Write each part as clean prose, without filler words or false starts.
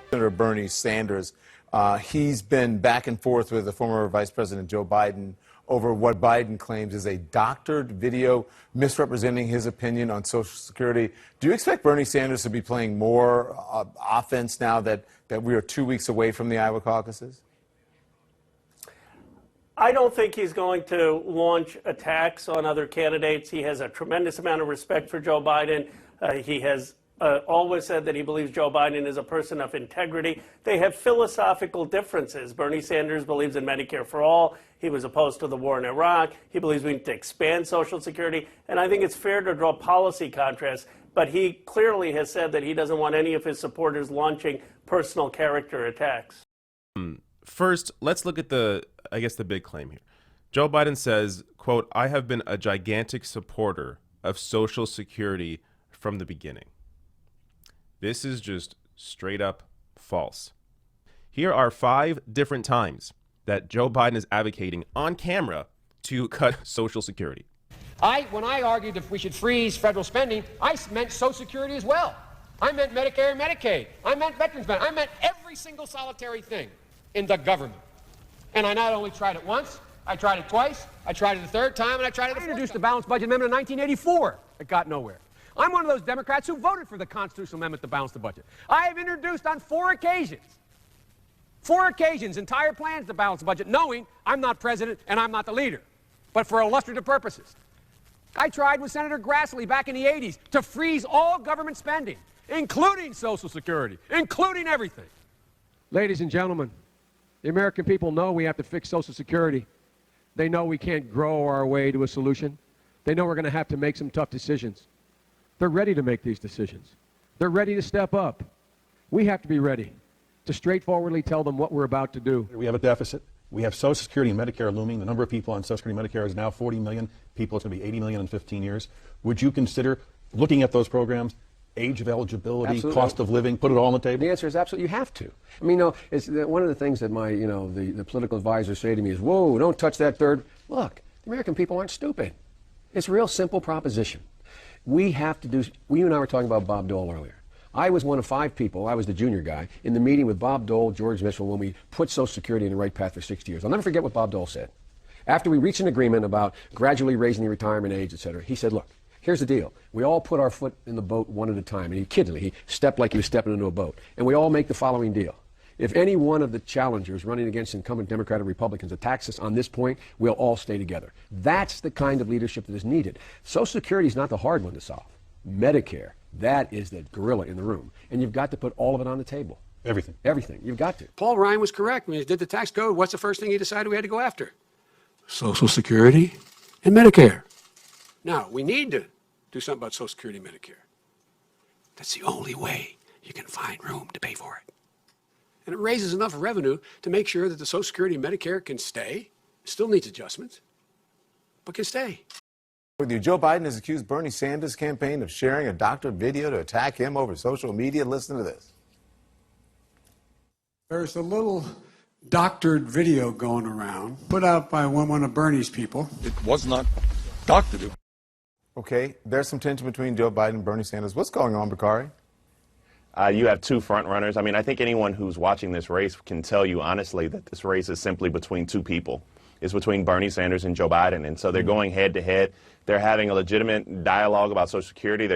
Senator Bernie Sanders, he's been back and forth with the former Vice President Joe Biden over what Biden claims is a doctored video misrepresenting his opinion on Social Security. Do you expect Bernie Sanders to be playing more offense now that we are 2 weeks away from the Iowa caucuses? I don't think he's going to launch attacks on other candidates. He has a tremendous amount of respect for Joe Biden. He has always said that he believes Joe Biden is a person of integrity. They have philosophical differences. Bernie Sanders believes in Medicare for all. He was opposed to the war in Iraq. He believes we need to expand Social Security. And I think it's fair to draw policy contrasts. But he clearly has said that he doesn't want any of his supporters launching personal character attacks. First, let's look at the big claim here. Joe Biden says, quote, "I have been a gigantic supporter of Social Security from the beginning." This is just straight up false. Here are 5 different times that Joe Biden is advocating on camera to cut Social Security. When I argued if we should freeze federal spending, I meant Social Security as well. I meant Medicare and Medicaid. I meant Veterans Benefit. I meant every single solitary thing in the government. And I not only tried it once, I tried it twice, I tried it a third time, and I tried it a fourth time. I introduced the balanced budget amendment in 1984. It got nowhere. I'm one of those Democrats who voted for the constitutional amendment to balance the budget. I have introduced on 4 occasions, entire plans to balance the budget, knowing I'm not president and I'm not the leader, but for illustrative purposes. I tried with Senator Grassley back in the 80s to freeze all government spending, including Social Security, including everything. Ladies and gentlemen, the American people know we have to fix Social Security. They know we can't grow our way to a solution. They know we're going to have to make some tough decisions. They're ready to make these decisions. They're ready to step up. We have to be ready to straightforwardly tell them what we're about to do. We have a deficit. We have Social Security and Medicare looming. The number of people on Social Security and Medicare is now 40 million people. It's going to be 80 million in 15 years. Would you consider looking at those programs, age of eligibility, Absolutely. cost of living, put it all on the table? The answer is absolutely, you have to. I mean, it's one of the things that my, the political advisors say to me is, whoa, don't touch that third. Look, the American people aren't stupid. It's a real simple proposition. We have to do, you and I were talking about Bob Dole earlier. I was one of 5 people, I was the junior guy, in the meeting with Bob Dole, George Mitchell, when we put Social Security in the right path for 60 years. I'll never forget what Bob Dole said. After we reached an agreement about gradually raising the retirement age, et cetera, he said, look, here's the deal. We all put our foot in the boat one at a time. And he kidded me. He stepped like he was stepping into a boat. And we all make the following deal. If any one of the challengers running against incumbent Democratic Republicans attacks us on this point, we'll all stay together. That's the kind of leadership that is needed. Social Security is not the hard one to solve. Medicare, that is the gorilla in the room. And you've got to put all of it on the table. Everything. Everything. You've got to. Paul Ryan was correct when he did the tax code. What's the first thing he decided we had to go after? Social Security and Medicare. Now, we need to do something about Social Security and Medicare. That's the only way you can find room to pay for it. And it raises enough revenue to make sure that the Social Security and Medicare can stay. It still needs adjustments, but can stay. With you, Joe Biden has accused Bernie Sanders' campaign of sharing a doctored video to attack him over social media. Listen to this. There's a little doctored video going around, put out by one of Bernie's people. It was not doctored. Okay, there's some tension between Joe Biden and Bernie Sanders. What's going on, Bakari? You have 2 front runners. I mean, I think anyone who's watching this race can tell you honestly that this race is simply between 2 people. It's between Bernie Sanders and Joe Biden. And so they're going head to head. They're having a legitimate dialogue about Social Security.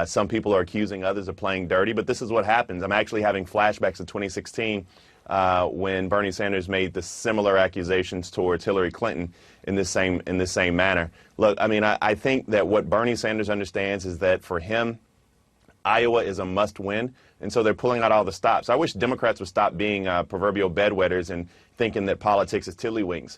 Some people are accusing others of playing dirty, but this is what happens. I'm actually having flashbacks of 2016 when Bernie Sanders made the similar accusations towards Hillary Clinton in this same manner. Look, I mean, I think that what Bernie Sanders understands is that for him, Iowa is a must-win, and so they're pulling out all the stops. I wish Democrats would stop being proverbial bedwetters and thinking that politics is tiddlywinks.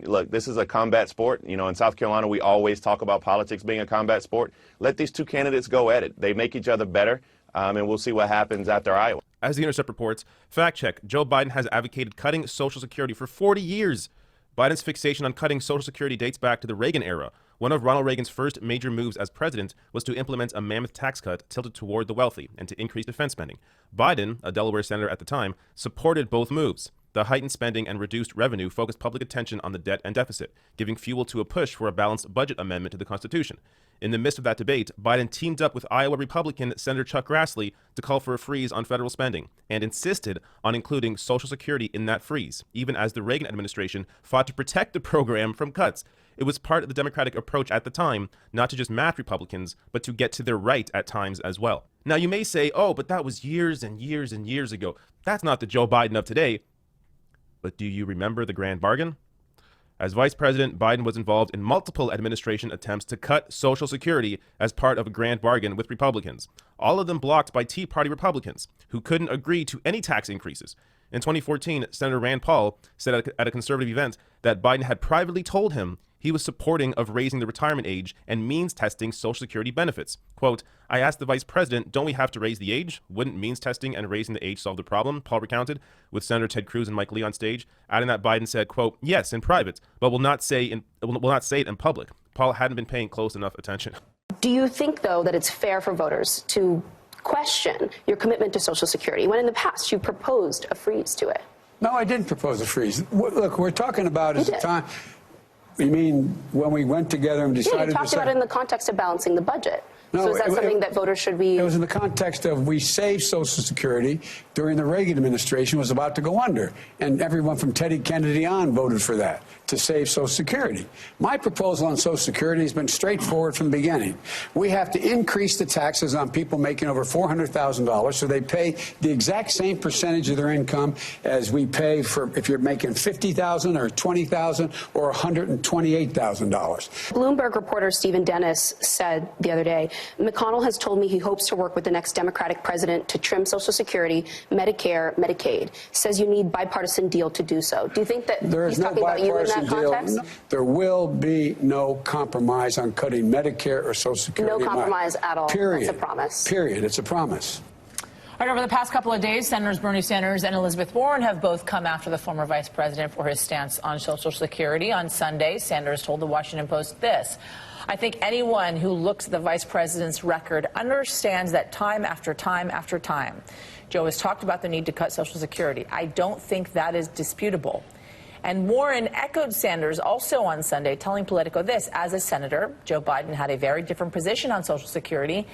Look, this is a combat sport. You know, in South Carolina, we always talk about politics being a combat sport. Let these 2 candidates go at it. They make each other better, and we'll see what happens after Iowa. As The Intercept reports, fact check, Joe Biden has advocated cutting Social Security for 40 years. Biden's fixation on cutting Social Security dates back to the Reagan era. One of Ronald Reagan's first major moves as president was to implement a mammoth tax cut tilted toward the wealthy and to increase defense spending. Biden, a Delaware senator at the time, supported both moves. The heightened spending and reduced revenue focused public attention on the debt and deficit, giving fuel to a push for a balanced budget amendment to the Constitution. In the midst of that debate, Biden teamed up with Iowa Republican Senator Chuck Grassley to call for a freeze on federal spending and insisted on including Social Security in that freeze, even as the Reagan administration fought to protect the program from cuts. It was part of the Democratic approach at the time, not to just match Republicans, but to get to their right at times as well. Now, you may say, oh, but that was years and years and years ago. That's not the Joe Biden of today. But do you remember the grand bargain? As vice president, Biden was involved in multiple administration attempts to cut Social Security as part of a grand bargain with Republicans, all of them blocked by Tea Party Republicans, who couldn't agree to any tax increases. In 2014, Senator Rand Paul said at a conservative event that Biden had privately told him he was supporting of raising the retirement age and means testing Social Security benefits. Quote, I asked the vice president, don't we have to raise the age? Wouldn't means testing and raising the age solve the problem? Paul recounted, with Senator Ted Cruz and Mike Lee on stage, adding that Biden said, quote, yes, in private, but will not say it in public. Paul hadn't been paying close enough attention. Do you think, though, that it's fair for voters to question your commitment to Social Security when in the past you proposed a freeze to it? No, I didn't propose a freeze. Look, we're talking about is the time. You mean when we went together and decided? Yeah, you talked about it in the context of balancing the budget. No, so is that something that voters should be? It was in the context of we saved Social Security during the Reagan administration was about to go under. And everyone from Teddy Kennedy on voted for that, to save Social Security. My proposal on Social Security has been straightforward from the beginning. We have to increase the taxes on people making over $400,000 so they pay the exact same percentage of their income as we pay for if you're making $50,000 or $20,000 or $128,000. Bloomberg reporter Stephen Dennis said the other day, McConnell has told me he hopes to work with the next Democratic president to trim Social Security, Medicare, Medicaid. Says you need bipartisan deal to do so. Do you think that he's talking about you in that context? No, there will be no compromise on cutting Medicare or Social Security. No compromise at all. Period. That's a promise. Period. It's a promise. All right, over the past couple of days, Senators Bernie Sanders and Elizabeth Warren have both come after the former vice president for his stance on Social Security. On Sunday, Sanders told the Washington Post this: I think anyone who looks at the vice president's record understands that time after time after time, Joe has talked about the need to cut Social Security. I don't think that is disputable. And Warren echoed Sanders also on Sunday, telling Politico this: as a senator, Joe Biden had a very different position on Social Security.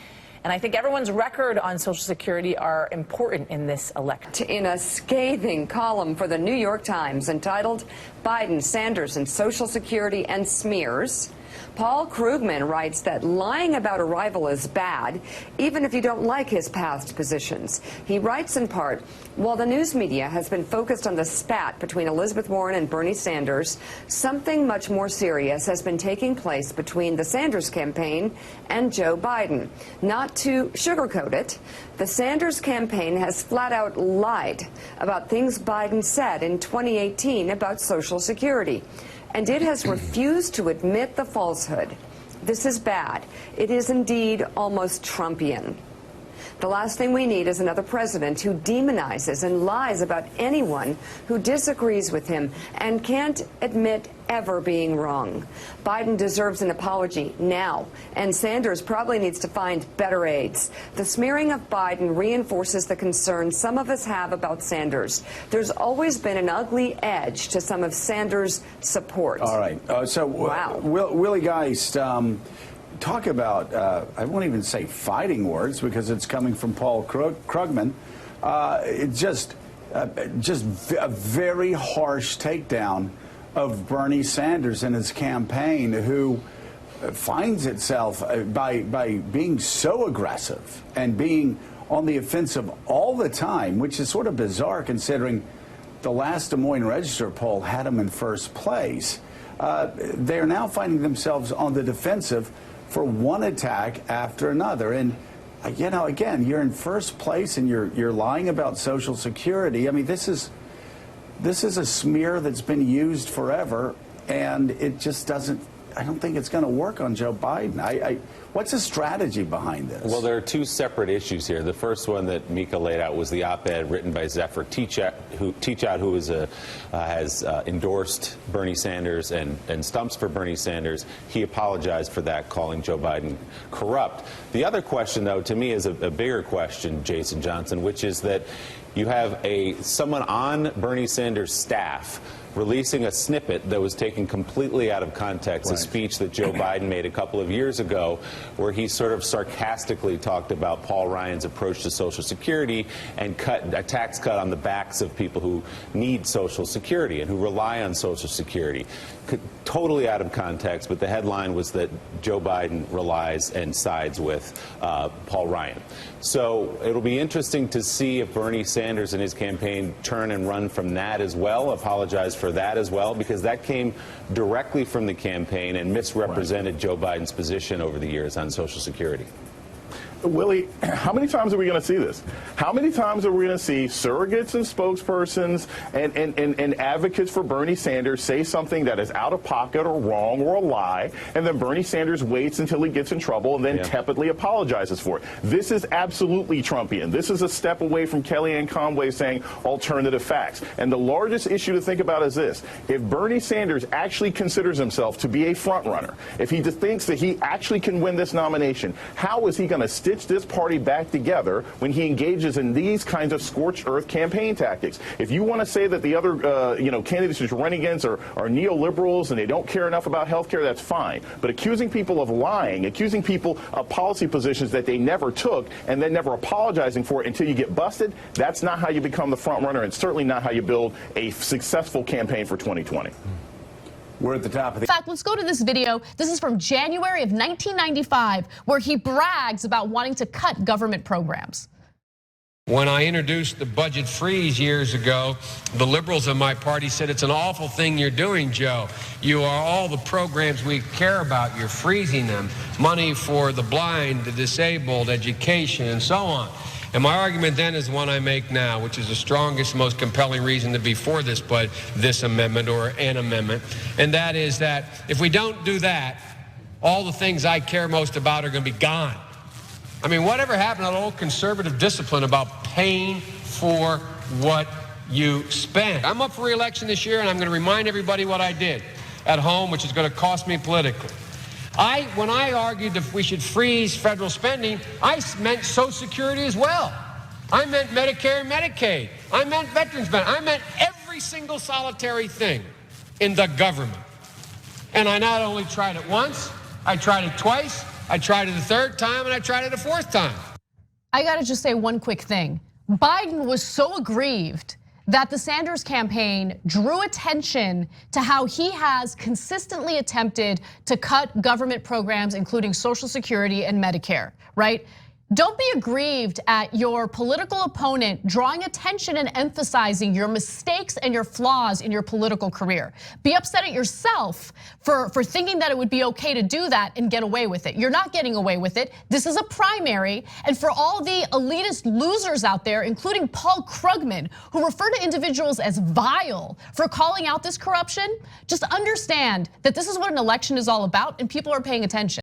And I think everyone's record on Social Security are important in this election. In a scathing column for the New York Times entitled Biden, Sanders, and Social Security and Smears, Paul Krugman writes that lying about a rival is bad, even if you don't like his past positions. He writes in part, while the news media has been focused on the spat between Elizabeth Warren and Bernie Sanders, something much more serious has been taking place between the Sanders campaign and Joe Biden. Not to sugarcoat it, the Sanders campaign has flat out lied about things Biden said in 2018 about Social Security. And it has refused to admit the falsehood. This is bad. It is indeed almost Trumpian. The last thing we need is another president who demonizes and lies about anyone who disagrees with him and can't admit ever being wrong. Biden deserves an apology now, and Sanders probably needs to find better aides. The smearing of Biden reinforces the concern some of us have about Sanders. There's always been an ugly edge to some of Sanders' support. All right. Wow. Willie Geist, talk about, I won't even say fighting words because it's coming from Paul Krugman. Just a very harsh takedown of Bernie Sanders and his campaign, who finds itself by being so aggressive and being on the offensive all the time, which is sort of bizarre considering the last Des Moines Register poll had him in first place. They're now finding themselves on the defensive for one attack after another. And, you know, again, you're in first place and you're lying about Social Security. I mean, this is a smear that's been used forever, and it just doesn't, don't think it's going to work on Joe Biden. What's the strategy behind this? Well, there are two separate issues here. The first one that Mika laid out was the op-ed written by Zephyr Teachout, who has endorsed Bernie Sanders and stumps for Bernie Sanders. He apologized for that, calling Joe Biden corrupt. The other question, though, to me is a bigger question, Jason Johnson, which is that you have someone on Bernie Sanders' staff releasing a snippet that was taken completely out of context, a speech that Joe Biden made a couple of years ago, where he sort of sarcastically talked about Paul Ryan's approach to Social Security and a tax cut on the backs of people who need Social Security and who rely on Social Security. Totally out of context, but the headline was that Joe Biden relies and sides with Paul Ryan. So it'll be interesting to see if Bernie Sanders and his campaign turn and run from that as well, apologize for that as well, because that came directly from the campaign and misrepresented Joe Biden's position over the years on Social Security. Willie, how many times are we going to see this? How many times are we going to see surrogates and spokespersons and advocates for Bernie Sanders say something that is out of pocket or wrong or a lie, and then Bernie Sanders waits until he gets in trouble and then tepidly apologizes for it? This is absolutely Trumpian. This is a step away from Kellyanne Conway saying alternative facts. And the largest issue to think about is this. If Bernie Sanders actually considers himself to be a front runner, if he thinks that he actually can win this nomination, how is he going to stitch this party back together when he engages in these kinds of scorched earth campaign tactics? If you want to say that the other candidates he's running against are neoliberals and they don't care enough about health care, that's fine. But accusing people of lying, accusing people of policy positions that they never took, and then never apologizing for it until you get busted, that's not how you become the front runner, and certainly not how you build a successful campaign for 2020. We're at the top of the... In fact, let's go to this video. This is from January of 1995, where he brags about wanting to cut government programs. When I introduced the budget freeze years ago, the liberals in my party said, it's an awful thing you're doing, Joe. You are all the programs we care about. You're freezing them. Money for the blind, the disabled, education, and so on. And my argument then is one I make now, which is the strongest, most compelling reason to be for this amendment or an amendment. And that is that if we don't do that, all the things I care most about are going to be gone. I mean, whatever happened to that old conservative discipline about paying for what you spend? I'm up for re-election this year, and I'm going to remind everybody what I did at home, which is going to cost me politically. When I argued that we should freeze federal spending, I meant Social Security as well. I meant Medicare and Medicaid. I meant veterans benefits. I meant every single solitary thing in the government. And I not only tried it once, I tried it twice, I tried it a third time, and I tried it a fourth time. I gotta just say one quick thing. Biden was so aggrieved that the Sanders campaign drew attention to how he has consistently attempted to cut government programs, including Social Security and Medicare, right? Don't be aggrieved at your political opponent drawing attention and emphasizing your mistakes and your flaws in your political career. Be upset at yourself for thinking that it would be okay to do that and get away with it. You're not getting away with it. This is a primary. And for all the elitist losers out there, including Paul Krugman, who refer to individuals as vile for calling out this corruption, just understand that this is what an election is all about and people are paying attention.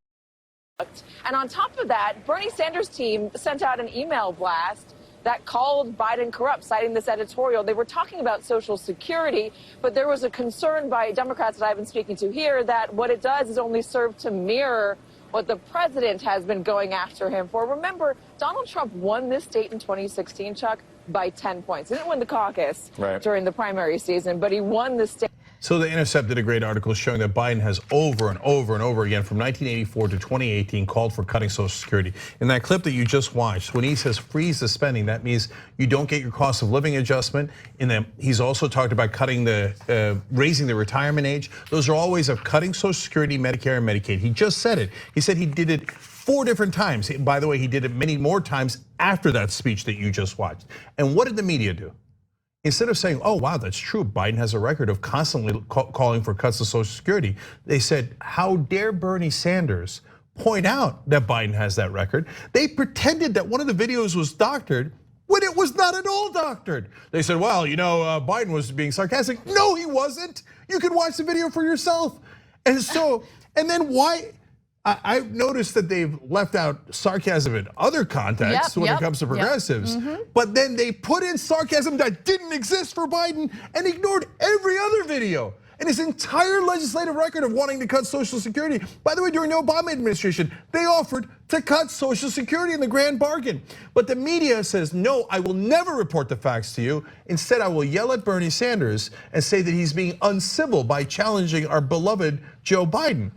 And on top of that, Bernie Sanders' team sent out an email blast that called Biden corrupt, citing this editorial. They were talking about Social Security, but there was a concern by Democrats that I've been speaking to here that what it does is only serve to mirror what the president has been going after him for. Remember, Donald Trump won this state in 2016, Chuck, by 10 points. He didn't win the caucus during the primary season, but he won the state. So The Intercept did a great article showing that Biden has over and over and over again from 1984 to 2018 called for cutting Social Security. In that clip that you just watched, when he says freeze the spending, that means you don't get your cost of living adjustment. And then he's also talked about cutting raising the retirement age. Those are all ways of cutting Social Security, Medicare, and Medicaid. He just said it. He said he did it 4 different times. By the way, he did it many more times after that speech that you just watched. And what did the media do? Instead of saying, oh, wow, that's true, Biden has a record of constantly calling for cuts to Social Security, they said, how dare Bernie Sanders point out that Biden has that record? They pretended that one of the videos was doctored when it was not at all doctored. They said, well, Biden was being sarcastic. No, he wasn't. You can watch the video for yourself. And so, and then why? I've noticed that they've left out sarcasm in other contexts when it comes to progressives, but then they put in sarcasm that didn't exist for Biden and ignored every other video. And his entire legislative record of wanting to cut Social Security. By the way, during the Obama administration, they offered to cut Social Security in the grand bargain. But the media says, no, I will never report the facts to you. Instead, I will yell at Bernie Sanders and say that he's being uncivil by challenging our beloved Joe Biden.